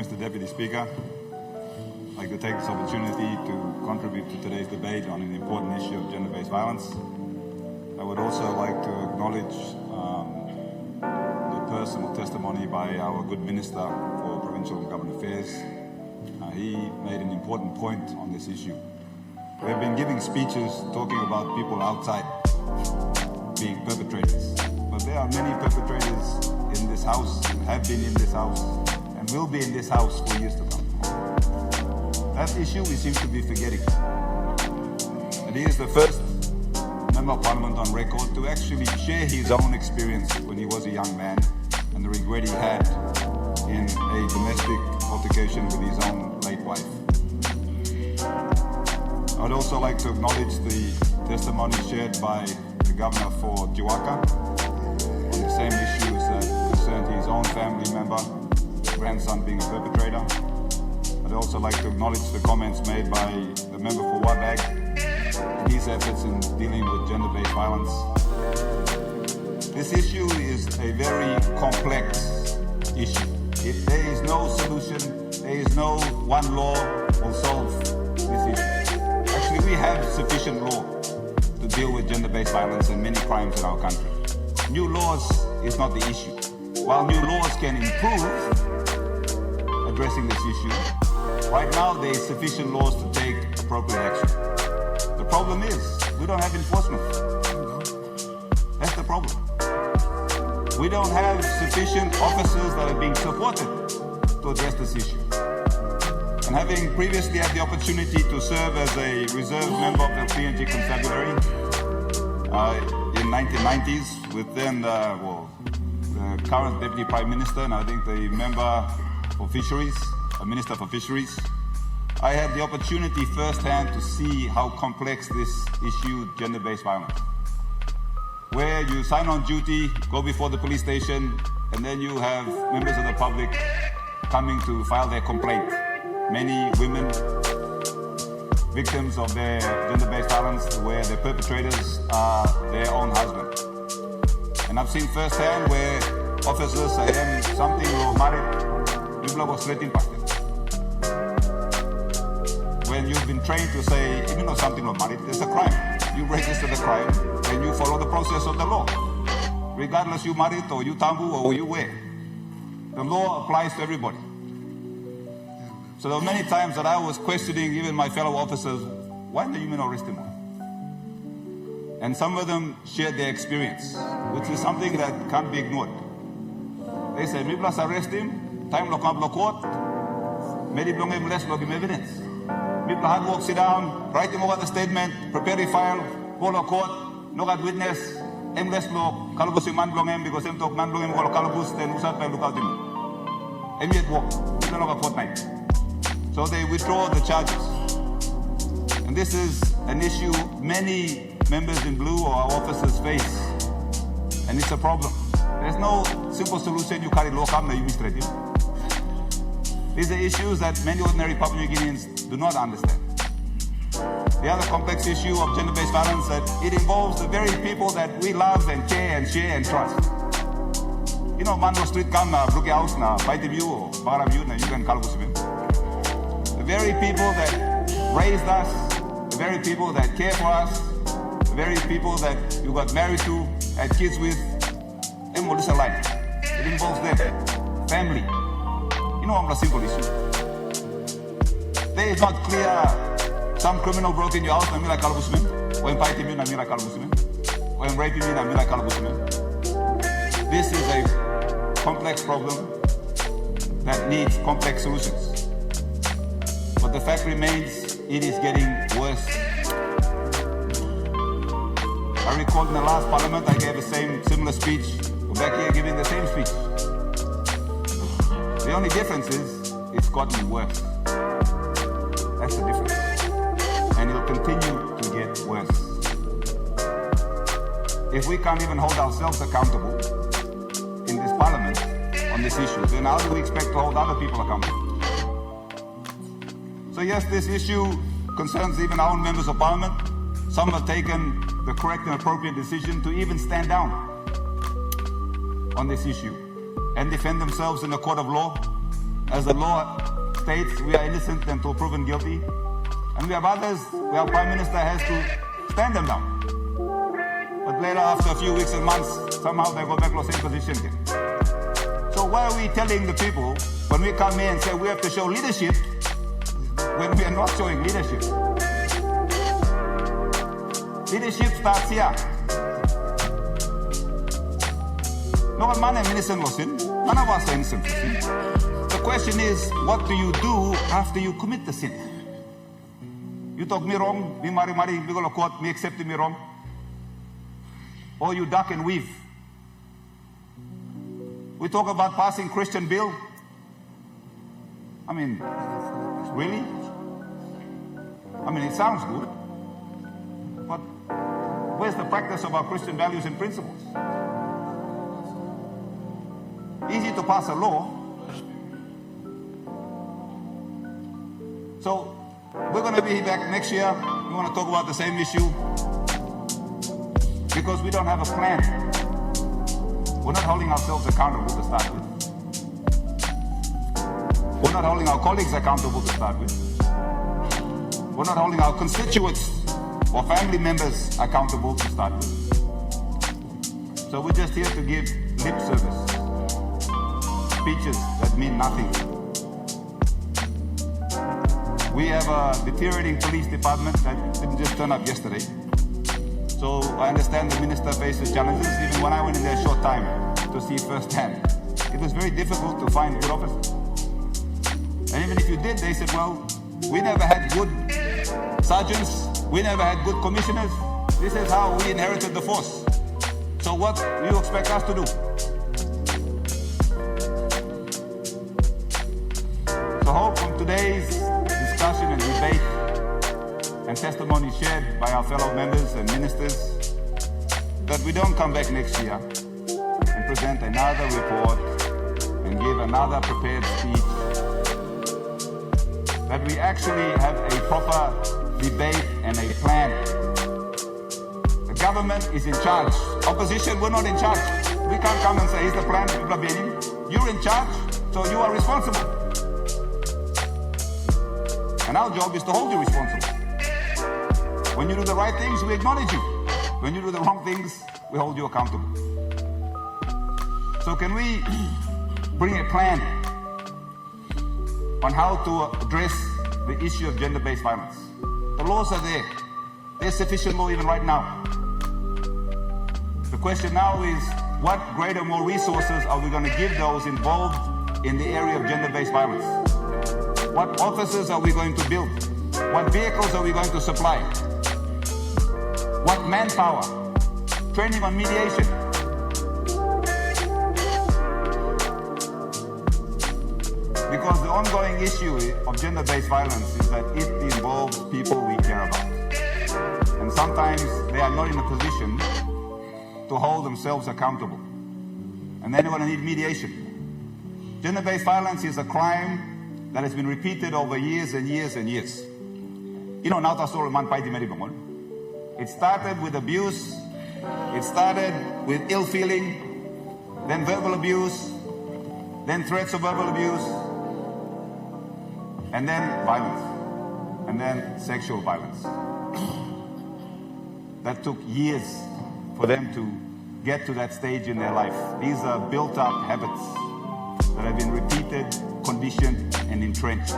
Mr. Deputy Speaker. I'd like to take this opportunity to contribute to today's debate on an important issue of gender-based violence. I would also like to acknowledge the personal testimony by our good Minister for Provincial and Government Affairs. He made an important point on this issue. We've been giving speeches talking about people outside being perpetrators, but there are many perpetrators in this House, have been in this House, and will be in this House for years to come. That issue we seem to be forgetting. And he is the first Member of Parliament on record to actually share his own experience when he was a young man and the regret he had in a domestic altercation with his own late wife. I'd also like to acknowledge the testimony shared by the Governor for Jiwaka on the same issues that concerned his own family member, grandson being a perpetrator. I'd also like to acknowledge the comments made by the member for Wabag and his efforts in dealing with gender-based violence. This issue is a very complex issue. There is no solution, there is no one law will solve this issue. Actually, we have sufficient law to deal with gender-based violence and many crimes in our country. New laws is not the issue. While new laws can improve addressing this issue, right now there is sufficient laws to take appropriate action. The problem is we don't have enforcement. That's the problem. We don't have sufficient officers that are being supported to address this issue. And having previously had the opportunity to serve as a reserve member of the PNG Constabulary in 1990s with then the current Deputy Prime Minister and I think the member for Fisheries, Minister for Fisheries, I had the opportunity firsthand to see how complex this issue, gender-based violence, where you sign on duty, go before the police station, and then you have members of the public coming to file their complaint. Many women, victims of their gender-based violence, where the perpetrators are their own husband. And I've seen firsthand where officers say, something will marry, people was threatened past them. When you've been trained to say, even though something will marry, there's a crime. You register the crime and you follow the process of the law. Regardless you married or you tambu or you where. The law applies to everybody. So there were many times that I was questioning even my fellow officers, why do you mean arrest him? And some of them shared their experience, which is something that can't be ignored. They said, "Me plus arrest him, time lock up court, maybe long him less log him evidence. Me plus hard work sit down, write him over the statement, prepare a file, go to court, no got witness, him less log, kalabus him man long him because him talk man long him go kalabus, then usat by look out him. Him yet walk, he don't have a fortnight." So they withdraw the charges. And this is an issue many members in blue or our officers face. And it's a problem. There's no simple solution, you carry law, come, you administrative. These are issues that many ordinary Papua New Guineans do not understand. The other complex issue of gender-based violence, that it involves the very people that we love and care and share and trust. You know, man, no street come, brook house, na fight you or bar you, you can call us. The very people that raised us, the very people that care for us, the very people that you got married to, had kids with, it involves them, family. You know, I'm a simple issue. There is not clear, some criminal broke in your house, and I'm like Kalabusman, or fighting me, and I'm like Kalabusman, or raping me, and I'm like Kalabusman. This is a complex problem that needs complex solutions. But the fact remains, it is getting worse. I recall in the last parliament, I gave a similar speech. We're back here giving the same speech. The only difference is, it's gotten worse. That's the difference. And it'll continue to get worse. If we can't even hold ourselves accountable in this parliament on this issue, then how do we expect to hold other people accountable? So yes, this issue concerns even our own members of parliament. Some have taken the correct and appropriate decision to even stand down on this issue and defend themselves in a court of law. as the law states, we are innocent until proven guilty. And we have others where our Prime Minister has to stand them down. But later, after a few weeks and months, somehow they go back to the same position again. So why are we telling the people, when we come here and say we have to show leadership, when we are not showing leadership? Leadership starts here. No one is innocent of sin. None of us are innocent of sin. The question is, what do you do after you commit the sin? You talk me wrong, me mari, we go to court, me accept me wrong. Or you duck and weave. We talk about passing Christian bill. I mean, really? I mean, it sounds good. But where's the practice of our Christian values and principles? Easy to pass a law. So, we're going to be back next year. We want to talk about the same issue. Because we don't have a plan. We're not holding ourselves accountable to start with. We're not holding our colleagues accountable to start with. We're not holding our constituents or family members accountable to start with. So we're just here to give lip service. Speeches that mean nothing. We have a deteriorating police department that didn't just turn up yesterday. So I understand the minister faces challenges. Even when I went in there a short time to see firsthand, it was very difficult to find good officers. And even if you did, they said, well, we never had good sergeants, we never had good commissioners. This is how we inherited the force. So what do you expect us to do? So hope from today's discussion and debate and testimony shared by our fellow members and ministers that we don't come back next year and present another report and give another prepared speech, that we actually have a proper debate and a plan. The government is in charge. Opposition, we're not in charge. We can't come and say, here's the plan, you're in charge, so you are responsible. And our job is to hold you responsible. When you do the right things, we acknowledge you. When you do the wrong things, we hold you accountable. So can we bring a plan on how to address the issue of gender-based violence? The laws are there. There's sufficient law even right now. The question now is, what greater, more resources are we going to give those involved in the area of gender-based violence? What offices are we going to build? What vehicles are we going to supply? What manpower? Training on mediation. Because the ongoing issue of gender-based violence is that it involves people we care about. And sometimes they are not in a position to hold themselves accountable. And then they're going to need mediation. Gender-based violence is a crime that has been repeated over years and years and years. You know, it started with abuse, it started with ill feeling, then verbal abuse, then threats of verbal abuse, and then violence, and then sexual violence. That took years for them to get to that stage in their life. These are built-up habits that have been repeated, conditioned, and entrenched.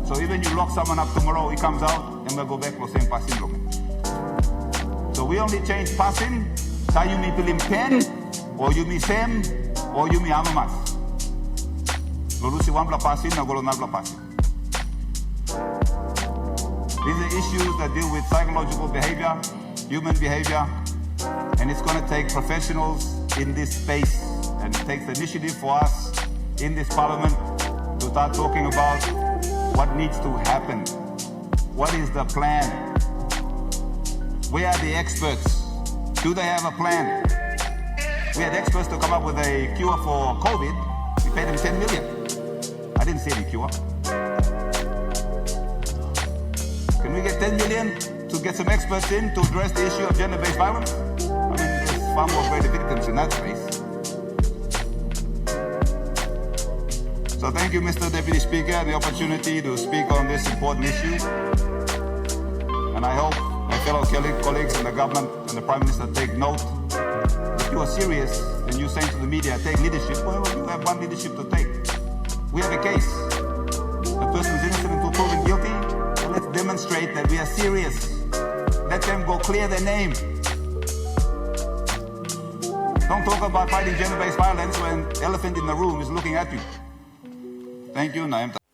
So even you lock someone up tomorrow, he comes out, and we'll go back to the same passing. So we only change passing, so you me pilim 10, or you me sem, or you me amamas. Lulusi wambla passing, na golo nabla passing. These are issues that deal with psychological behavior, human behavior, and it's going to take professionals in this space, and it takes the initiative for us in this parliament to start talking about what needs to happen. What is the plan? Where are the experts? Do they have a plan? We had experts to come up with a cure for COVID. We paid them 10 million. I didn't see any cure. Can we get 10 million to get some experts in to address the issue of gender-based violence? I mean, there's far more greater victims in that space. So thank you, Mr. Deputy Speaker, the opportunity to speak on this important issue. And I hope my fellow colleagues in the government and the Prime Minister take note. If you are serious and you say to the media, take leadership, well, you have one leadership to take. We have a case. The person is innocent until proven guilty. So let's demonstrate that we are serious. Let them go clear their name. Don't talk about fighting gender-based violence when the elephant in the room is looking at you. Thank you, and I am